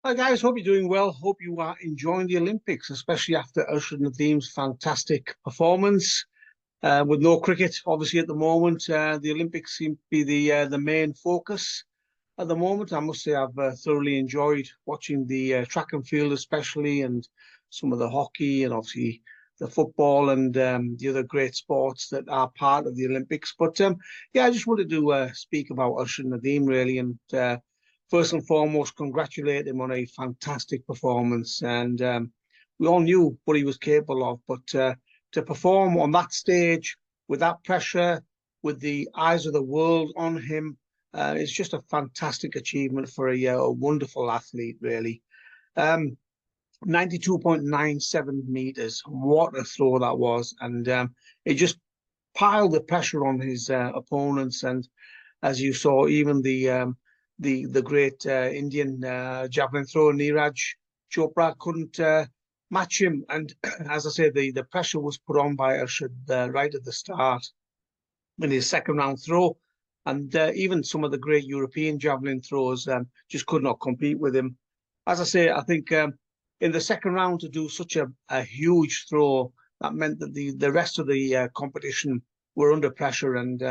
Hi guys, hope you're doing well. Hope you are enjoying the Olympics, especially after Arshad Nadeem's fantastic performance. With no cricket, obviously at the moment, the Olympics seem to be the main focus at the moment. I must say I've thoroughly enjoyed watching the track and field, especially, and some of the hockey, and obviously the football and the other great sports that are part of the Olympics. But yeah, I just wanted to speak about Arshad Nadeem really, and first and foremost, congratulate him on a fantastic performance. And we all knew what he was capable of, but to perform on that stage with that pressure, with the eyes of the world on him, it's just a fantastic achievement for a wonderful athlete, really. 92.97 meters. What a throw that was. And it just piled the pressure on his opponents. And as you saw, even the great Indian javelin thrower Neeraj Chopra couldn't match him. And as I said, the pressure was put on by Arshad right at the start in his second round throw. And even some of the great European javelin throwers just could not compete with him. As I say, I think in the second round to do such a huge throw, that meant that the rest of the competition were under pressure. And,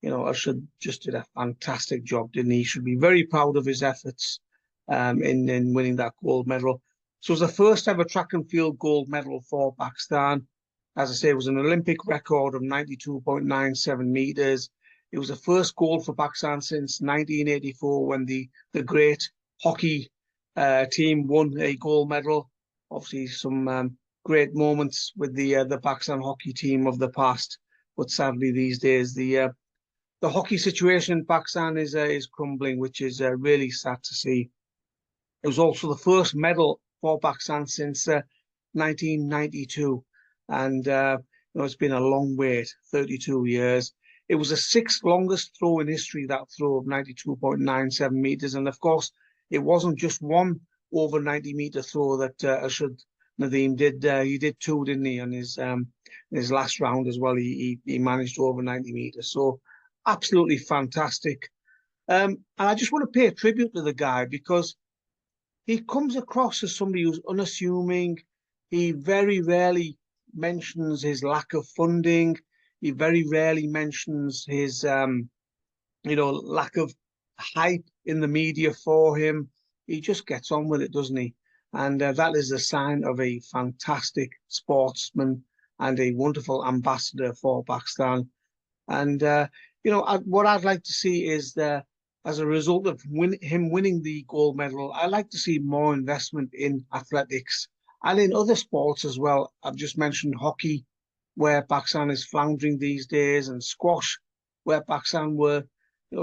Arshad just did a fantastic job, didn't he? He should be very proud of his efforts in winning that gold medal. So it was the first ever track and field gold medal for Pakistan. As I say, it was an Olympic record of 92.97 meters. It was the first gold for Pakistan since 1984 when the great hockey team won a gold medal. Obviously, some great moments with the Pakistan hockey team of the past, but sadly these days the hockey situation in Pakistan is crumbling, which is really sad to see. It was also the first medal for Pakistan since 1992, and it's been a long wait, 32 years. It was the sixth longest throw in history, that throw of 92.97 meters. And of course, it wasn't just one over 90-meter throw that Arshad Nadeem did. He did two, didn't he, on his last round as well. He managed over 90 meters. So absolutely fantastic. And I just want to pay a tribute to the guy because he comes across as somebody who's unassuming. He very rarely mentions his lack of funding. He very rarely mentions his, lack of hype in the media for him. He just gets on with it, doesn't he? And that is a sign of a fantastic sportsman and a wonderful ambassador for Pakistan. And, what I'd like to see is as a result of him winning the gold medal, I'd like to see more investment in athletics and in other sports as well. I've just mentioned hockey, where Pakistan is floundering these days, and squash, where Pakistan were,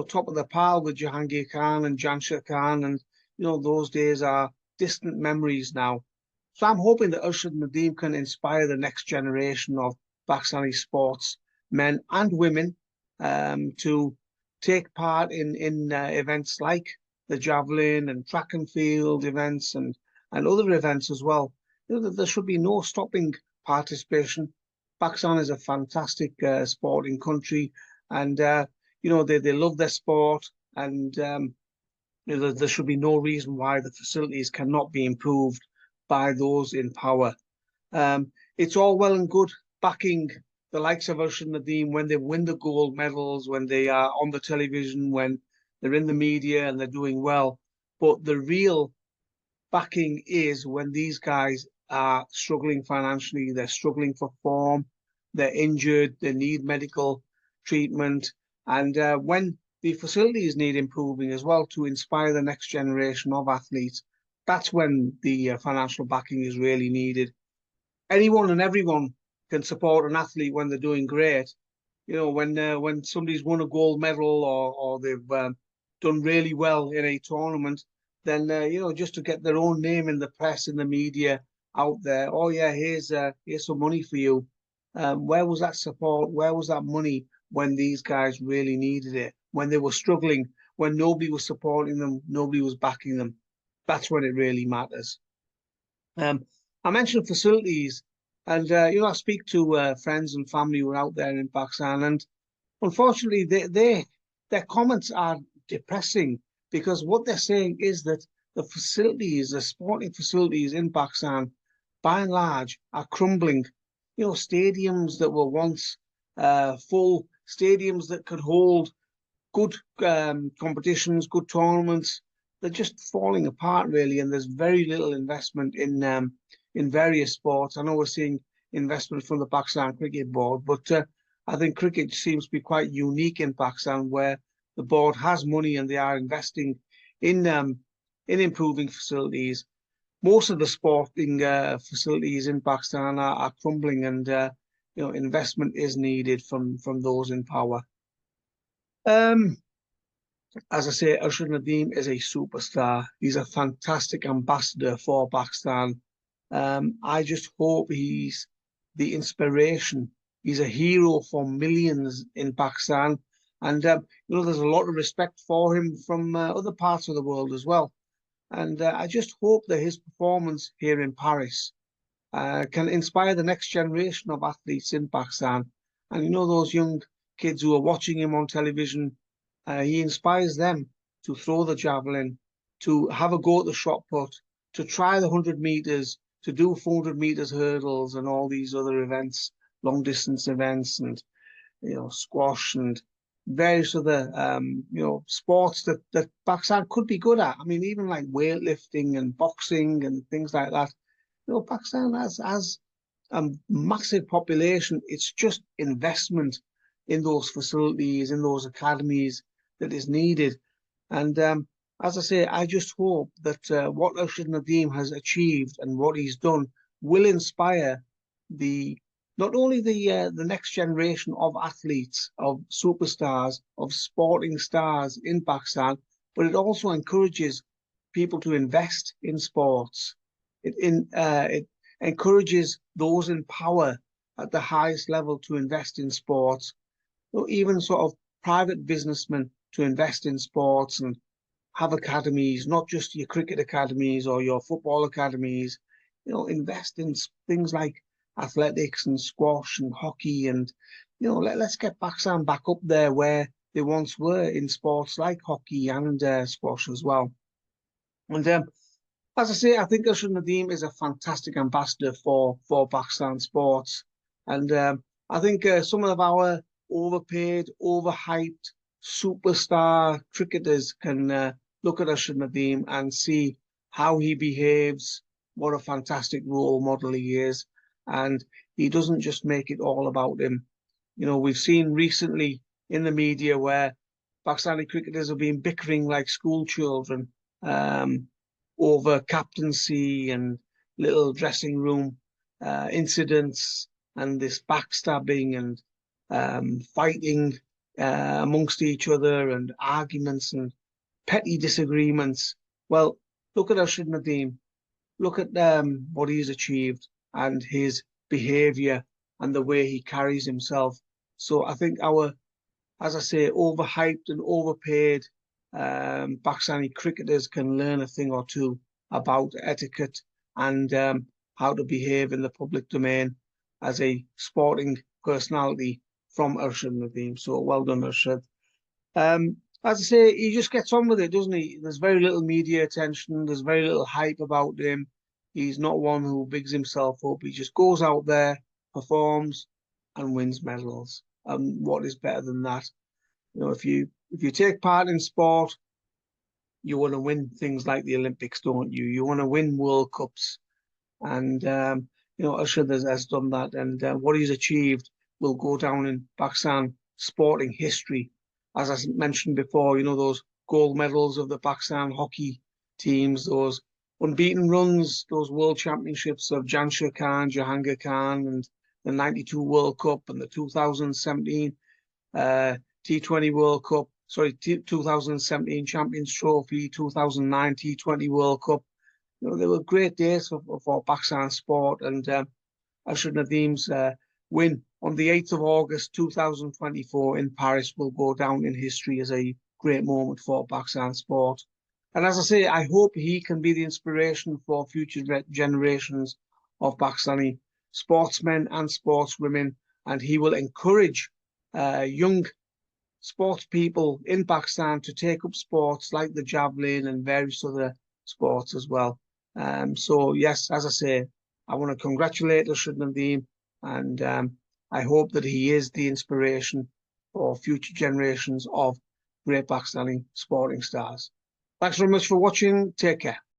top of the pile with Jahangir Khan and Jamshid Khan, and those days are distant memories now. So I'm hoping that Arshad Nadeem can inspire the next generation of Pakistani sports men and women to take part in events like the javelin and track and field events and other events as well. There should be no stopping participation. Pakistan is a fantastic sporting country, and they love their sport, and there should be no reason why the facilities cannot be improved by those in power. It's all well and good backing the likes of Arshad Nadeem when they win the gold medals, when they are on the television, when they're in the media and they're doing well. But the real backing is when these guys are struggling financially, they're struggling for form, they're injured, they need medical treatment. And when the facilities need improving as well to inspire the next generation of athletes, that's when the financial backing is really needed. Anyone and everyone can support an athlete when they're doing great. When somebody's won a gold medal or they've done really well in a tournament, then just to get their own name in the press, in the media, out there. Oh yeah, here's some money for you. Where was that support? Where was that money when these guys really needed it? When they were struggling, when nobody was supporting them, nobody was backing them. That's when it really matters. I mentioned facilities, and I speak to friends and family who are out there in Pakistan, and unfortunately, their comments are depressing because what they're saying is that the facilities, the sporting facilities in Pakistan, by and large, are crumbling. You know, stadiums that were once full, stadiums that could hold good competitions, good tournaments, they're just falling apart really, and there's very little investment in various sports. I know we're seeing investment from the Pakistan Cricket Board, but I think cricket seems to be quite unique in Pakistan, where the board has money and they are investing in um, in improving facilities. Most of the sporting facilities in Pakistan are crumbling, and investment is needed from those in power. Um, as I say, Arshad Nadeem is a superstar. He's a fantastic ambassador for Pakistan. I just hope he's the inspiration. He's a hero for millions in Pakistan. And, there's a lot of respect for him from other parts of the world as well. And I just hope that his performance here in Paris can inspire the next generation of athletes in Pakistan. And those young kids who are watching him on television, he inspires them to throw the javelin, to have a go at the shot put, to try the 100 meters, to do 400 meters hurdles and all these other events, long distance events, and squash and various other sports that Pakistan could be good at. I mean, even like weightlifting and boxing and things like that. Pakistan has a massive population. It's just investment in those facilities, in those academies that is needed. And as I say, I just hope that what Arshad Nadeem has achieved and what he's done will inspire the not only the next generation of athletes, of superstars, of sporting stars in Pakistan, but it also encourages people to invest in sports. It encourages those in power at the highest level to invest in sports, or even sort of private businessmen to invest in sports and have academies, not just your cricket academies or your football academies. Invest in things like athletics and squash and hockey, and let's get Pakistan back up there where they once were in sports like hockey and squash as well. And as I say, I think Arshad Nadeem is a fantastic ambassador for Pakistan sports, and I think some of our overpaid, overhyped superstar cricketers can look at Arshad Nadeem and see how he behaves, what a fantastic role model he is, and he doesn't just make it all about him. We've seen recently in the media where Pakistani cricketers have been bickering like school children over captaincy and little dressing room incidents and this backstabbing and fighting amongst each other and arguments and petty disagreements. Well, look at Arshad Nadeem. Look at what he's achieved and his behaviour and the way he carries himself. So I think as I say, overhyped and overpaid Pakistani cricketers can learn a thing or two about etiquette and how to behave in the public domain as a sporting personality from Arshad Nadeem. So well done, Arshad. As I say, he just gets on with it, doesn't he? There's very little media attention. There's very little hype about him. He's not one who bigs himself up. He just goes out there, performs, and wins medals. And what is better than that? If you take part in sport, you want to win things like the Olympics, don't you? You want to win World Cups, and Arshad has done that, and what he's achieved will go down in Pakistan sporting history. As I mentioned before, those gold medals of the Pakistan hockey teams, those unbeaten runs, those world championships of Jansher Khan, Jahangir Khan, and the '92 World Cup and the 2017 T20 World Cup, 2017 Champions Trophy, 2009 T20 World Cup. They were great days for Pakistan sport, and Arshad Nadeem's win on the 8th of August 2024 in Paris will go down in history as a great moment for Pakistan sport. And as I say, I hope he can be the inspiration for future generations of Pakistani sportsmen and sportswomen, and he will encourage young sports people in Pakistan to take up sports like the javelin and various other sports as well. So yes, as I say, I want to congratulate Arshad Nadeem, and I hope that he is the inspiration for future generations of great Pakistani sporting stars. Thanks very much for watching. Take care.